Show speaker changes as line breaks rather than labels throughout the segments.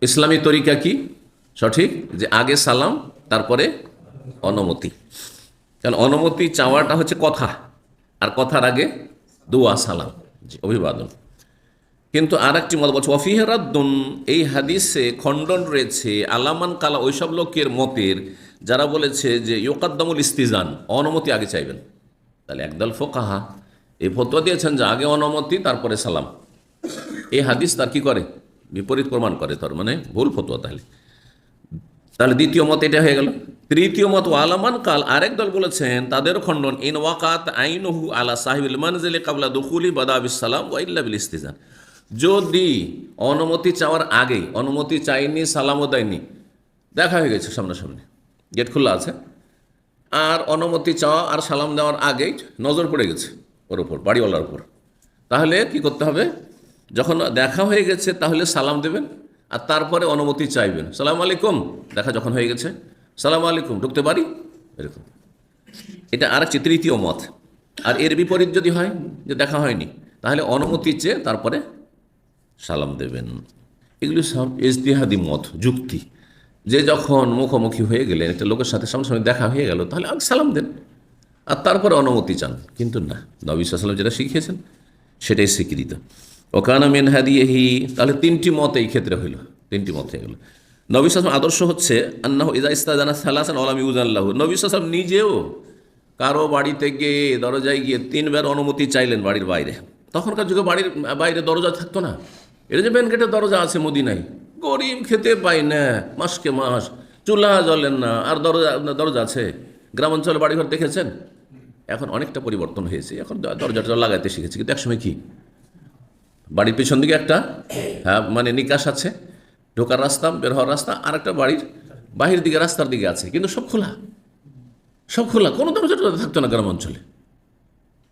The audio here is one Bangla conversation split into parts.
ইসলামী তরিকা কি সঠিক? যে আগে সালাম, তারপরে অনুমতি। কারণ অনুমতি চাওয়াটা হচ্ছে কথা, আর কথার আগে দোয়া, সালাম, জি, অভিবাদন। কিন্তু আর একটি মত বলছে ওয়াফিহি রাদ্দুন, এই হাদিসে খণ্ডন রয়েছে আলামান কালা, ওইসব লোকের মতের যারা বলেছে যে ইউকাদ্দামুল ইস্তিজান, অনুমতি আগে চাইবেন। তাহলে একদল ফোকাহা এই ফতোয়া দিয়েছেন যে আগে অনুমতি তারপরে সালাম। এই হাদিস তার কি করে? বিপরীত প্রমাণ করে, তার মানে ভুল ফতোয়া। তাহলে তাহলে দ্বিতীয় মত এটা হয়ে গেল। তৃতীয় মত আলামান কাল, আরেক দল বলেছেন তাদের খণ্ডন, ইন ওয়াকাত আইনুহু আলা সাহিবিল মানজিলি কাবলা দুখুলি বাদা বিস সালাম ওয়া ইল্লা বিল ইস্তিজান, যদি অনুমতি চাওয়ার আগেই, অনুমতি চাইনি সালামও দেয়নি, দেখা হয়ে গেছে সামনাসামনি, গেট খোলা আছে, আর অনুমতি চাওয়া আর সালাম দেওয়ার আগেই নজর পড়ে গেছে ওর উপর, বাড়িওয়ালার উপর, তাহলে কি করতে হবে? যখন দেখা হয়ে গেছে তাহলে সালাম দেবেন, আর তারপরে অনুমতি চাইবেন। সালাম আলাইকুম, দেখা যখন হয়ে গেছে, সালাম আলাইকুম, ঢুকতে পারি, এরকম। এটা আর একটি তৃতীয় মত। আর এর বিপরীত যদি হয় যে দেখা হয়নি, তাহলে অনুমতি চেয়ে তারপরে সালাম দেবেন। এগুলি সব ইজতিহাদি মত, যুক্তি, যে যখন মুখোমুখি হয়ে গেলেন, একটা লোকের সাথে সামনাসামনি দেখা হয়ে গেল, তাহলে আগে সালাম দেন আর তারপরে অনুমতি চান। কিন্তু না, নবী সাল্লাল্লাহু আলাইহি ওয়াসাল্লাম যেটা শিখিয়েছেন সেটাই স্বীকৃত। ওকানা মিন হাদিহি, তাহলে তিনটি মত এই ক্ষেত্রে হইল, তিনটি মত হয়ে গেল। নবী সাল্লাল্লাহু আলাইহি ওয়াসাল্লাম আদর্শ হচ্ছে আন্নাহু ইযা ইস্তাজানা সালাসান ওয়া লাম ইউজান লাহু, নবী সাল্লাল্লাহু আলাইহি ওয়াসাল্লাম নিজেও কারো বাড়িতে গিয়ে দরজায় গিয়ে তিনবার অনুমতি চাইলেন বাড়ির বাইরে। তখনকার যুগে বাড়ির বাইরে দরজা থাকতো না, এটা যে মেন গেটের দরজা আছে মদিনায়, গরিব খেতে পায় না, মাসকে মাস চুলা জ্বলেন না, আর দরজা দরজা আছে। গ্রামাঞ্চলে বাড়িঘর দেখেছেন, এখন অনেকটা পরিবর্তন হয়েছে, এখন দরজাটা লাগাইতে শিখেছে। কিন্তু একসময় কি বাড়ির পেছন দিকে একটা, হ্যাঁ, মানে নিকাশ আছে, ঢোকার রাস্তা, বের হওয়ার রাস্তা, আর একটা বাড়ির বাহির দিকে রাস্তার দিকে আছে, কিন্তু সব খোলা, সব খোলা, কোনো দরজা থাকতো না গ্রামাঞ্চলে।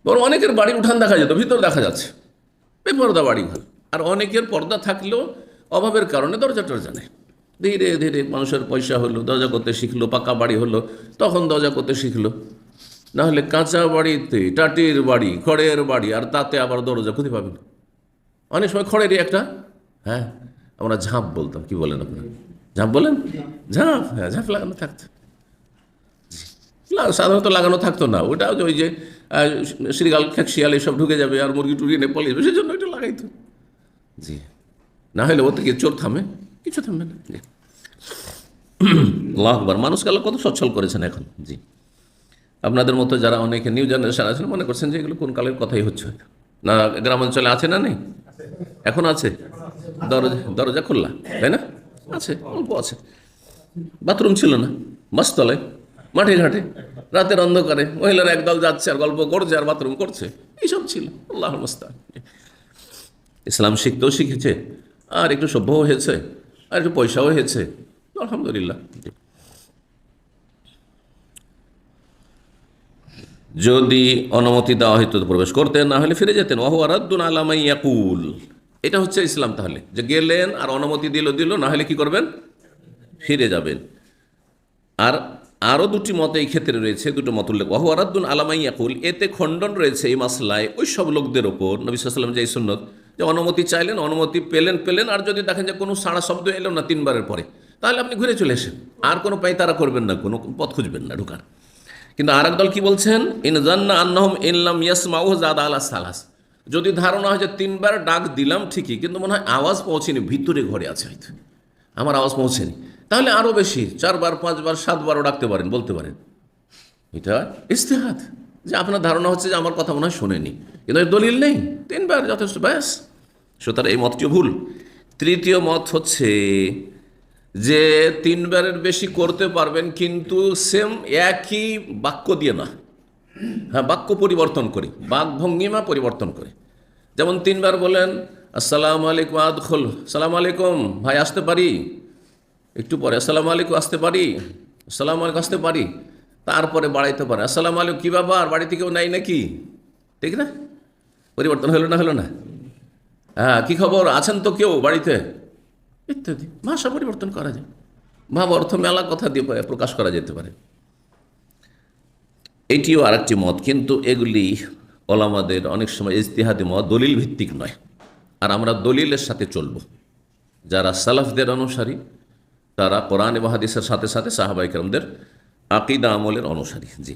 বরং অনেকের বাড়ির উঠান দেখা যেত, ভিতর দেখা যাচ্ছে, বেপরদা বাড়ি ঘর। আর অনেকের পর্দা থাকলেও অভাবের কারণে দরজা টরজা নেই। ধীরে ধীরে মানুষের পয়সা হলো, দরজা করতে শিখলো, পাকা বাড়ি হলো, তখন দরজা করতে শিখলো। নাহলে কাঁচা বাড়িতে, টাটির বাড়ি, খড়ের বাড়ি, আর তাতে আবার দরজা খুঁজে পাবেন। অনেক সময় খড়েরই একটা, হ্যাঁ, আমরা ঝাঁপ বলতাম, কি বলেন আপনারা? ঝাঁপ বলেন? ঝাঁপ, হ্যাঁ, ঝাঁপ লাগানো থাকতো। সাধারণত লাগানো থাকতো না, ওটা ওই যে শ্রীগাল শিয়াল এসব ঢুকে যাবে আর মুরগি টুরগি নেপাল যাবে, সেই জন্য ওইটা লাগাইতো। জি, না হলে ও থেকে চোর থামে, কিছু থামবে না। জি, আল্লাহু আকবার, মানুষকে আল্লাহ কত সচ্ছল করেছেন এখন। জি, আপনাদের মতো যারা অনেকে নিউ জেনারেশন আছেন মনে করছেন যে এগুলো কোন কালের কথাই হচ্ছে না। গ্রামাঞ্চলে আছে না? নেই? এখন আছে, দরজা দরজা খোলা, তাই না? আছে, অল্প আছে। বাথরুম ছিল না বাসতলায়, মাঠে ঘাটে, রাতের অন্ধকারে মহিলারা একদল যাচ্ছে আর গল্প করছে আর বাথরুম করছে, এইসব ছিল। আল্লাহুল মুস্তাআন। ইসলাম শিখতেও শিখেছে, আর একটু সভ্যও হয়েছে, আর একটু পয়সাও হয়েছে, আলহামদুলিল্লাহ। যদি অনুমতি দেওয়া হইতো তো প্রবেশ করতেন, না হলে ফিরে যেতেন। ওয়া হুয়া রাদ্দুন আলা মান ইয়াকুল, এটা হচ্ছে ইসলাম। তাহলে যে গেলেন আর অনুমতি দিল, না হলে কি করবেন? ফিরে যাবেন। আর আরও দুটি মত এই ক্ষেত্রে রয়েছে, দুটো মত উল্লেখ। ওয়া হুয়া রাদ্দুন আলা মান ইয়াকুল, এতে খণ্ডন রয়েছে এই মাসলায় ওই সব লোকদের ওপর, নবী সাল্লাল্লাহু আলাইহি ওয়াসাল্লাম যে এই সুন্নত, যে অনুমতি চাইলেন, অনুমতি পেলেন, আর যদি দেখেন যে কোনো সাড়া শব্দ এলো না তিনবারের পরে, তাহলে আপনি ঘুরে চলে এসেন, আর কোনো পায়তারা করবেন না, কোনো পথ খুঁজবেন না ঢোকার। কিন্তু আর একদল কি বলছেন, ইন জান্না আন্নাহুম ইন লাম ইয়াসমাউ যাদা আলা সালাস, যদি ধারণা হয় যে তিনবার ডাক দিলাম ঠিকই, কিন্তু মনে হয় আওয়াজ পৌঁছেনি, ভিতরে ঘরে আছে হয়তো, আমার আওয়াজ পৌঁছেনি, তাহলে আরও বেশি 4 বার 5 বার 7 বারও ডাকতে পারেন, বলতে পারেন। এটা ইজতিহাদ, যে আপনার ধারণা হচ্ছে যে আমার কথা মনে হয় শোনেনি, কিন্তু এর দলিল নেই, 3 বার যথেষ্ট, ব্যাস। সুতরাং এই মতটিও ভুল। তৃতীয় মত হচ্ছে যে 3 বারের বেশি করতে পারবেন, কিন্তু সেম একই বাক্য দিয়ে না, হ্যাঁ, বাক্য পরিবর্তন করে, বাক ভঙ্গিমা পরিবর্তন করে। যেমন 3 বার বলেন আসসালামু আলাইকুম আদখুল, আসসালামু আলাইকুম ভাই আসতে পারি, একটু পরে আসসালামু আলাইকুম আসতে পারি, আসসালামু আলাইকুম আসতে পারি, তারপরে বাড়াইতে পারে আসসালামু আলাইকুম কী ব্যাপার, বাড়িতে কেউ নাই নাকি? ঠিক না? পরিবর্তন হলো না? হ্যাঁ, কী খবর, আছেন তো কেউ বাড়িতে, ইত্যাদি। ভাষা পরিবর্তন করা যায়, ভাব অর্থ মেলা কথা দিয়ে প্রকাশ করা যেতে পারে। এটিও আরেকটি মত, কিন্তু এগুলি ওলামাদের অনেক সময় ইজতিহাদি মত, দলিল ভিত্তিক নয়, আর আমরা দলিলের সাথে চলব। যারা সালাফদের অনুসারী তারা কোরআন এবং হাদিসের সাথে সাথে সাহাবায়ে কেরামদের আকীদা আমলের অনুসারী। জি।